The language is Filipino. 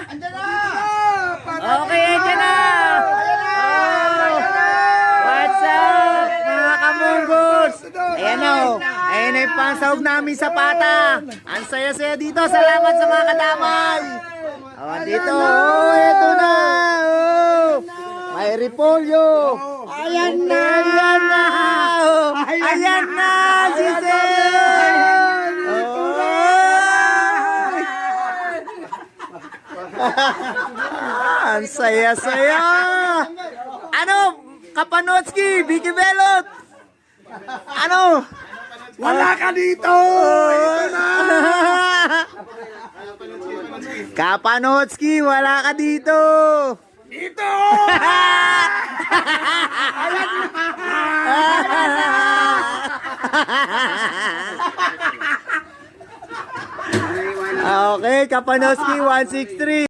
Andyan na! Okay, andyan na! Oh, what's up, mga kamunggos? Ayan o. Ayan na yung pansahog namin sa pata. Ang saya-saya dito. Salamat sa mga kadamay. Oh, andito. Oh, eto na. Oh, may repolyo. Ayan na. Ayan na. Oh, ayan na. Si Sir. Ang saya-saya. Ano? Kapanotski, Vicky Belot. Ano? Wala ka dito! Ito na! Kapanotski, wala ka dito. Ito! Okay, Kapanotski 163.